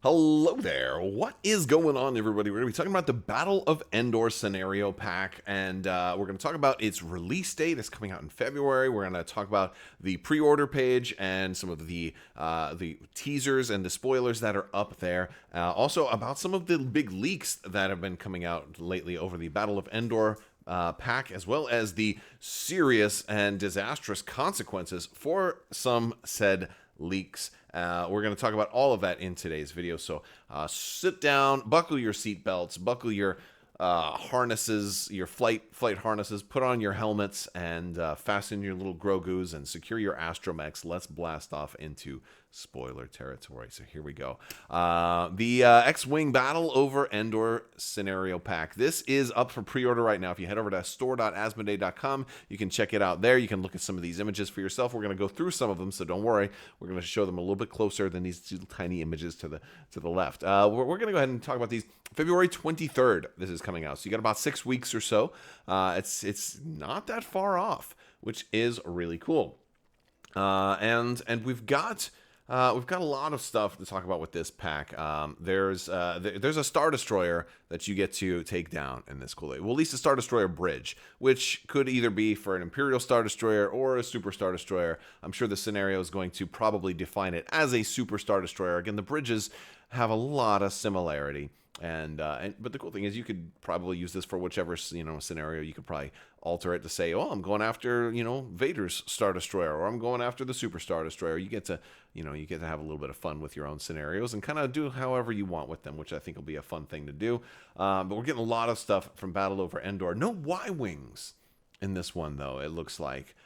Hello there. What is going on, everybody? We're going to be talking about the Battle of Endor Scenario pack, and we're going to talk about its release date. It's coming out in February. We're going to talk about the pre-order page and some of the teasers and the spoilers that are up there. Also, about some of the big leaks that have been coming out lately over the Battle of Endor pack, as well as the serious and disastrous consequences for some said leaks. We're going to talk about all of that in today's video. So sit down, buckle your seatbelts, buckle your harnesses, your flight harnesses, put on your helmets, and fasten your little Grogus and secure your astromechs. Let's blast off into spoiler territory. So here we go. The X-Wing Battle Over Endor Scenario Pack. This is up for pre-order right now. If you head over to store.asmodee.com, you can check it out there. You can look at some of these images for yourself. We're going to go through some of them, so don't worry. We're going to show them a little bit closer than these two tiny images to the left. We're going to go ahead and talk about these. February 23rd, this is coming out. So you got about 6 weeks or so. It's not that far off, which is really cool. And we've got a lot of stuff to talk about with this pack. There's a Star Destroyer that you get to take down in this cool. Well, at least a Star Destroyer bridge, which could either be for an Imperial Star Destroyer or a Super Star Destroyer. I'm sure the scenario is going to probably define it as a Super Star Destroyer. Again, the bridges have a lot of similarity. But the cool thing is you could probably use this for whichever scenario. You could probably alter it to say, oh, I'm going after Vader's Star Destroyer, or I'm going after the Super Star Destroyer. You get to have a little bit of fun with your own scenarios and kind of do however you want with them, which I think will be a fun thing to do. But we're getting a lot of stuff from Battle Over Endor. No Y-wings in this one, though, it looks like,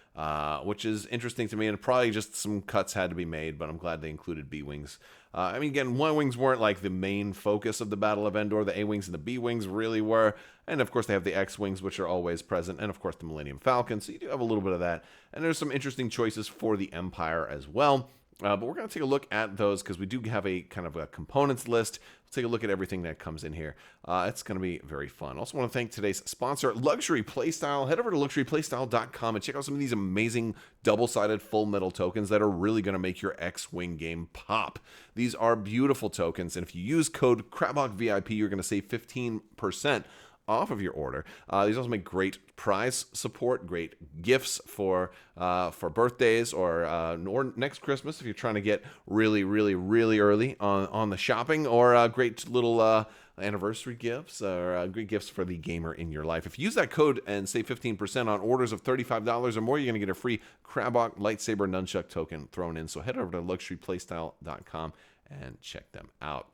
which is interesting to me, and probably just some cuts had to be made, but I'm glad they included B-wings. I mean, again, Y-wings weren't like the main focus of the Battle of Endor. The A-wings and the B-wings really were, and of course they have the X-wings, which are always present, and of course the Millennium Falcon, so you do have a little bit of that, and there's some interesting choices for the Empire as well. But we're going to take a look at those because we do have a kind of a components list. Let's take a look at everything that comes in here. It's going to be very fun. Also want to thank today's sponsor, Luxury Playstyle. Head over to luxuryplaystyle.com and check out some of these amazing double-sided full metal tokens that are really going to make your X-Wing game pop. These are beautiful tokens, and if you use code CrabbokVIP, you're going to save 15% off of your order. These also make great prize support, great gifts for birthdays or next Christmas if you're trying to get really early on the shopping, or great little anniversary gifts or great gifts for the gamer in your life. If you use that code and save 15% on orders of $35 or more, you're going to get a free Crabbok lightsaber nunchuck token thrown in. So head over to luxuryplaystyle.com and check them out.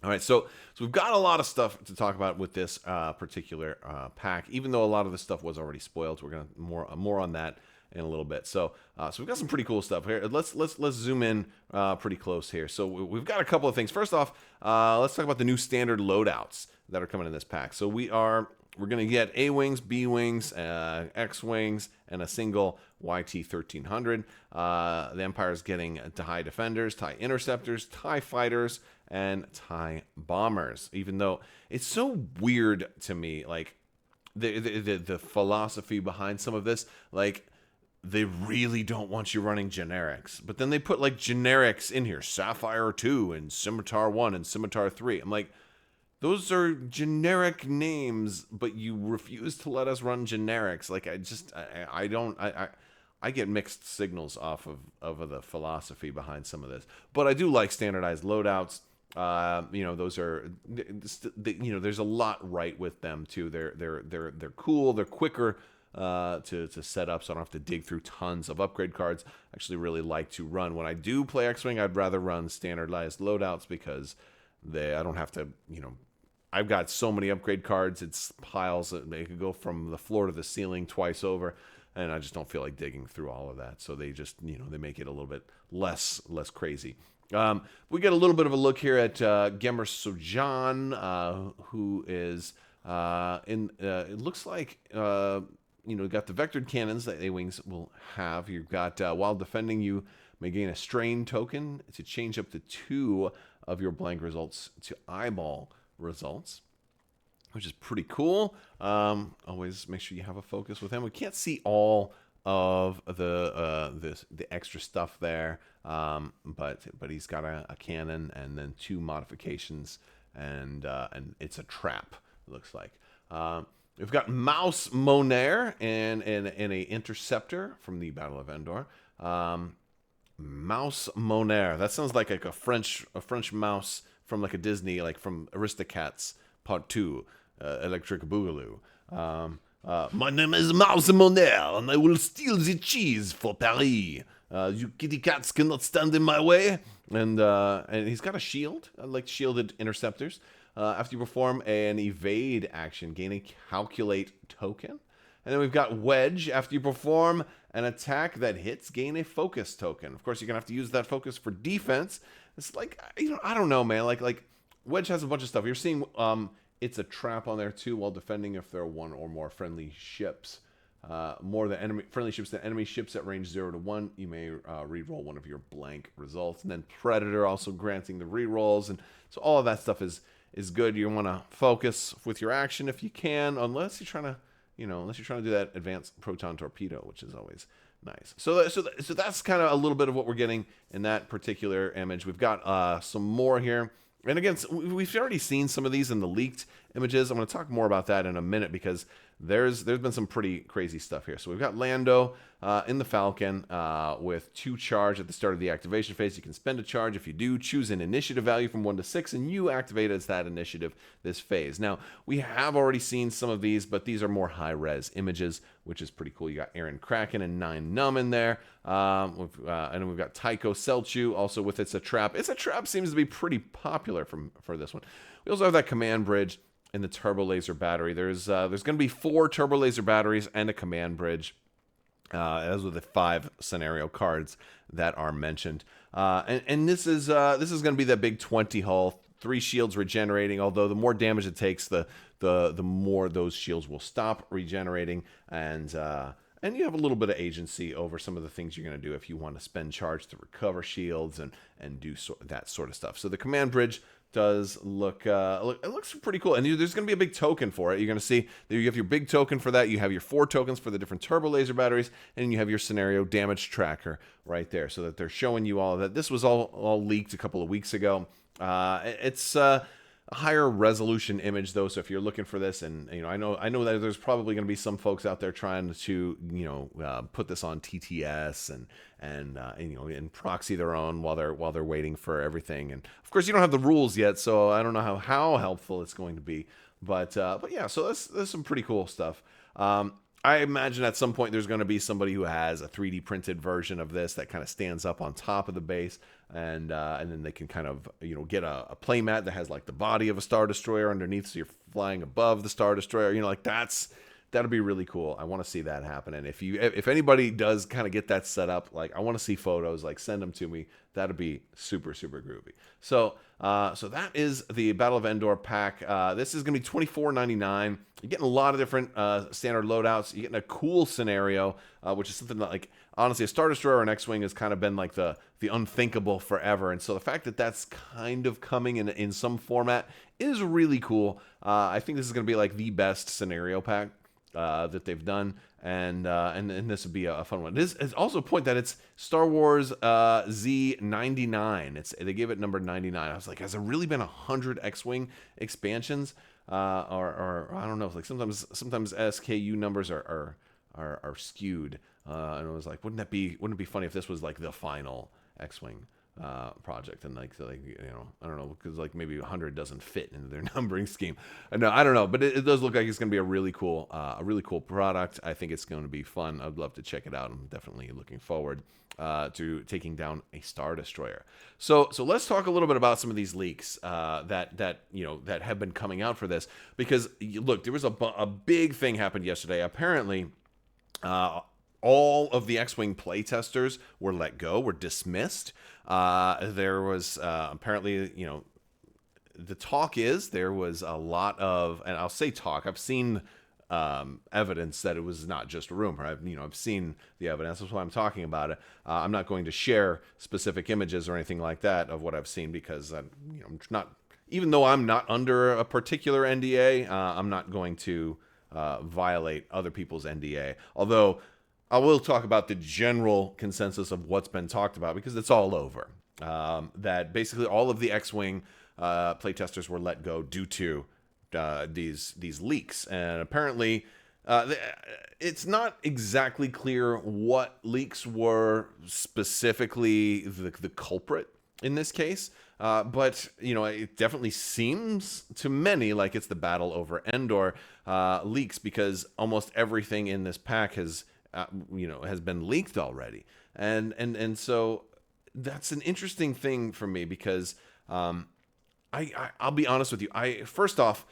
All right, so we've got a lot of stuff to talk about with this particular pack, even though a lot of the stuff was already spoiled. We're going to more on that in a little bit. So we've got some pretty cool stuff here. Let's zoom in pretty close here. So we've got a couple of things. First off, let's talk about the new standard loadouts that are coming in this pack. So we're going to get A-wings, B-wings, X-wings, and a single YT-1300. The Empire is getting TIE Defenders, TIE Interceptors, TIE Fighters, and TIE Bombers. Even though it's so weird to me, like the philosophy behind some of this, like they really don't want you running generics, but then they put like generics in here, Sapphire 2 and Scimitar 1 and Scimitar 3. I'm like, those are generic names, but you refuse to let us run generics. Like I get mixed signals off of the philosophy behind some of this, but I do like standardized loadouts. Those are, there's a lot right with them too. They're cool. They're quicker to set up, so I don't have to dig through tons of upgrade cards. I actually really like to run, when I do play X-Wing, I'd rather run standardized loadouts because I don't have to, I've got so many upgrade cards. It's piles. They could go from the floor to the ceiling twice over, and I just don't feel like digging through all of that. So they just, they make it a little bit less crazy. We get a little bit of a look here at Gemmer Sojan, who is it looks like got the vectored cannons that A-wings will have. You've got while defending, you may gain a strain token to change up to 2 of your blank results to eyeball results, which is pretty cool. Always make sure you have a focus with him. We can't see all of the extra stuff there. But he's got a cannon and then 2 modifications, and it's a trap. It looks like. We've got Mouse Monaire and a interceptor from the Battle of Endor. Mouse Monaire. That sounds like a French mouse from like a Disney, like from Aristocats Part 2, Electric Boogaloo. My name is Mouse Monaire, and I will steal the cheese for Paris. You kitty cats cannot stand in my way. And he's got a shield, like shielded interceptors. After you perform an evade action, gain a calculate token. And then we've got Wedge. After you perform an attack that hits, gain a focus token. Of course, you're going to have to use that focus for defense. It's like, I don't know, man. Like Wedge has a bunch of stuff. You're seeing it's a trap on there, too, while defending if there are 1 or more friendly ships. More than friendly ships than enemy ships at range 0 to 1. You may reroll one of your blank results. And then Predator also granting the rerolls. And so all of that stuff is good. You want to focus with your action if you can, unless you're trying to do that advanced proton torpedo, which is always nice. So that's kind of a little bit of what we're getting in that particular image. We've got some more here. And again, we've already seen some of these in the leaked images. I'm going to talk more about that in a minute because there's been some pretty crazy stuff here. So we've got Lando in the Falcon with 2 charge at the start of the activation phase. You can spend a charge. If you do, choose an initiative value from 1 to 6, and you activate as that initiative this phase. Now, we have already seen some of these, but these are more high-res images, which is pretty cool. You got Aaron Kraken and 9 Numb in there. And then we've got Tycho Selchu also with It's a Trap. It's a Trap seems to be pretty popular for this one. We also have that command bridge and the turbo laser battery. There's going to be 4 turbo laser batteries and a command bridge, as with the 5 scenario cards that are mentioned. And this is going to be that big 20 hull, 3 shields regenerating. Although the more damage it takes, the more those shields will stop regenerating, and you have a little bit of agency over some of the things you're going to do if you want to spend charge to recover shields and do that sort of stuff. So the command bridge does look it looks pretty cool, and there's going to be a big token for it. You're going to see that you have your big token for that. You have your 4 tokens for the different turbo laser batteries, and you have your scenario damage tracker right there, so that they're showing you all of that. This was all leaked a couple of weeks ago. It's a higher resolution image though, so if you're looking for this, and I know that there's probably going to be some folks out there trying to put this on TTS and proxy their own while they're waiting for everything. And of course, you don't have the rules yet, so I don't know how helpful it's going to be. But yeah, so that's some pretty cool stuff. I imagine at some point there's going to be somebody who has a 3D printed version of this that kind of stands up on top of the base, and then they can kind of get a playmat that has like the body of a Star Destroyer underneath, so you're flying above the Star Destroyer. That'll be really cool. I want to see that happen. And if anybody does kind of get that set up, like I want to see photos, like send them to me. That'd be super, super groovy. So that is the Battle of Endor pack. This is going to be $24.99. You're getting a lot of different standard loadouts. You're getting a cool scenario, which is something that, like, honestly, a Star Destroyer or an X-Wing has kind of been like the unthinkable forever. And so the fact that that's kind of coming in some format is really cool. I think this is going to be like the best scenario pack that they've done, and this would be a fun one. It's also a point that it's Star Wars Z99. They gave it number 99. I was like, has there really been 100 X-Wing expansions? Or I don't know. Like sometimes SKU numbers are skewed, and I was like, wouldn't it be funny if this was like the final X-Wing project, and like I don't know, because like maybe 100 doesn't fit into their numbering scheme. No, I don't know, but it does look like it's going to be a really cool product. I think it's going to be fun. I'd love to check it out. I'm definitely looking forward to taking down a Star Destroyer. So let's talk a little bit about some of these leaks that have been coming out for this, because look, there was a big thing happened yesterday. Apparently, all of the X-Wing playtesters were let go, were dismissed. There was apparently, the talk is there was a lot of, and I'll say talk, I've seen evidence that it was not just a rumor. I've seen the evidence. That's why I'm talking about it. I'm not going to share specific images or anything like that of what I've seen, because I'm not, even though I'm not under a particular NDA, I'm not going to violate other people's NDA. Although I will talk about the general consensus of what's been talked about because it's all over. That basically all of the X-wing playtesters were let go due to these leaks, and apparently it's not exactly clear what leaks were specifically the culprit in this case. But it definitely seems to many like it's the Battle Over Endor leaks, because almost everything in this pack has been leaked already, and so that's an interesting thing for me because I'll be honest with you. First off,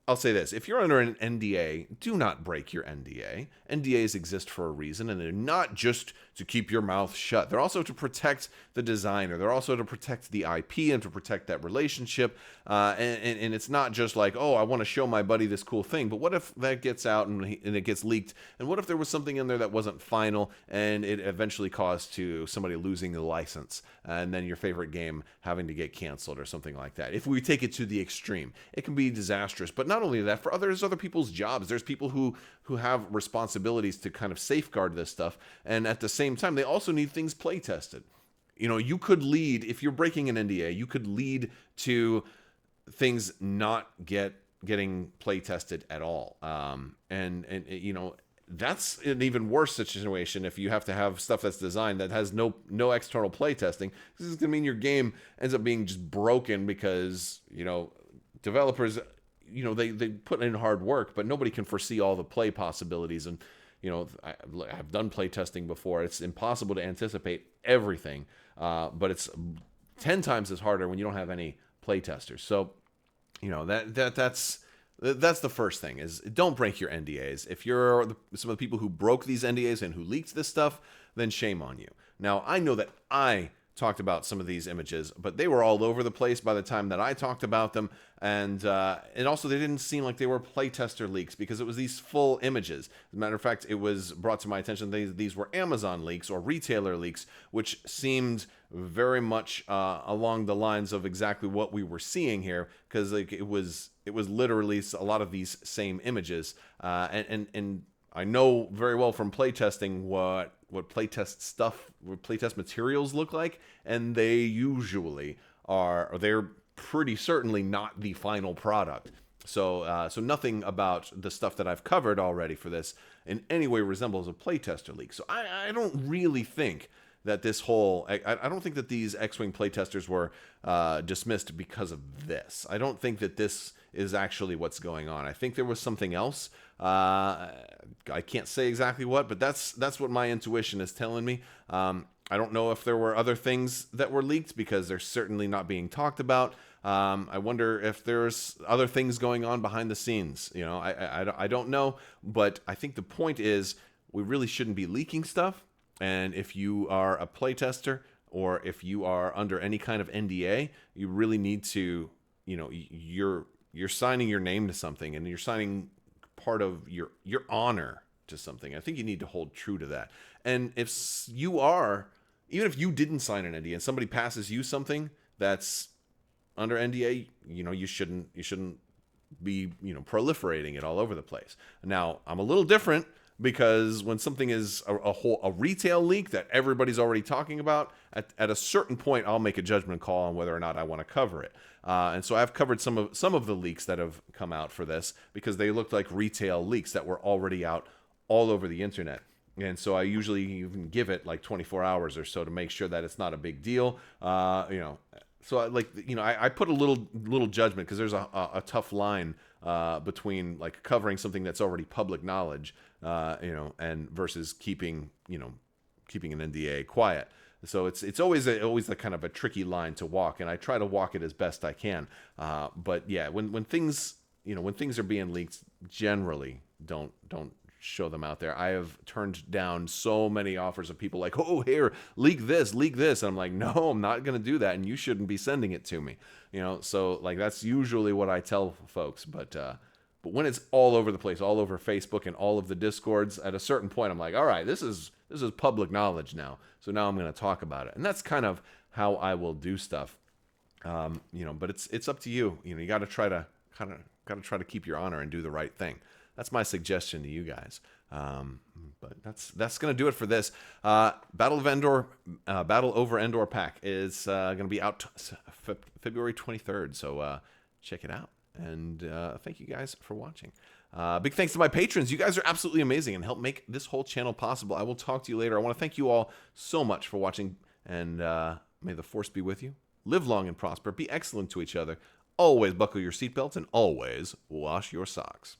I'll say this. If you're under an NDA, do not break your NDA. NDAs exist for a reason, and they're not just to keep your mouth shut. They're also to protect the designer. They're also to protect the IP and to protect that relationship. And it's not just like, oh, I want to show my buddy this cool thing. But what if that gets out and it gets leaked? And what if there was something in there that wasn't final and it eventually caused to somebody losing the license and then your favorite game having to get canceled or something like that? If we take it to the extreme, it can be disastrous. But not only that, for other people's jobs, there's people who have responsibilities to kind of safeguard this stuff, and at the same time they also need things play tested. You could lead, if you're breaking an NDA, you could lead to things not getting play tested at all, and that's an even worse situation if you have to have stuff that's designed that has no external play testing. This is gonna mean your game ends up being just broken because developers, they put in hard work, but nobody can foresee all the play possibilities. And I've done play testing before. It's impossible to anticipate everything, but it's 10 times as harder when you don't have any play testers. So that's the first thing, is don't break your NDAs. If you're some of the people who broke these NDAs and who leaked this stuff, then shame on you. Now, I know that I talked about some of these images, but they were all over the place by the time that I talked about them, and also they didn't seem like they were playtester leaks because it was these full images. As a matter of fact, it was brought to my attention these were Amazon leaks or retailer leaks, which seemed very much along the lines of exactly what we were seeing here, because it was literally a lot of these same images, and I know very well from playtesting what playtest materials look like, and they usually they're pretty certainly not the final product. So nothing about the stuff that I've covered already for this in any way resembles a playtester leak. So I don't really think that I don't think that these X-Wing playtesters were dismissed because of this. I don't think that this is actually what's going on. I think there was something else. I can't say exactly what, but that's what my intuition is telling me. I don't know if there were other things that were leaked because they're certainly not being talked about. I wonder if there's other things going on behind the scenes. I don't know, but I think the point is we really shouldn't be leaking stuff. And if you are a playtester or if you are under any kind of NDA, you really need to, you're signing your name to something, and you're signing part of your honor to something. I think you need to hold true to that. And if you are, even if you didn't sign an NDA and somebody passes you something that's under NDA, you shouldn't be, proliferating it all over the place. Now, I'm a little different, because when something is a retail leak that everybody's already talking about, at a certain point, I'll make a judgment call on whether or not I want to cover it. And so I've covered some of the leaks that have come out for this because they looked like retail leaks that were already out all over the internet. And so I usually even give it like 24 hours or so to make sure that it's not a big deal. So I put a little judgment, because there's a tough line between like covering something that's already public knowledge, and versus keeping an NDA quiet. So it's always a kind of a tricky line to walk, and I try to walk it as best I can. But yeah, when things are being leaked, generally don't show them out there. I have turned down so many offers of people like, oh, here, leak this. And I'm like, no, I'm not going to do that, and you shouldn't be sending it to me. So like that's usually what I tell folks. But when it's all over the place, all over Facebook and all of the Discords, at a certain point, I'm like, all right, this is public knowledge now. So now I'm going to talk about it, and that's kind of how I will do stuff. But it's up to you. You got to try to keep your honor and do the right thing. That's my suggestion to you guys. But that's gonna do it for this. Battle Over Endor pack is gonna be out February 23rd. So check it out. And thank you guys for watching. Big thanks to my patrons. You guys are absolutely amazing and help make this whole channel possible. I will talk to you later. I want to thank you all so much for watching, and may the force be with you. Live long and prosper. Be excellent to each other. Always buckle your seatbelts and always wash your socks.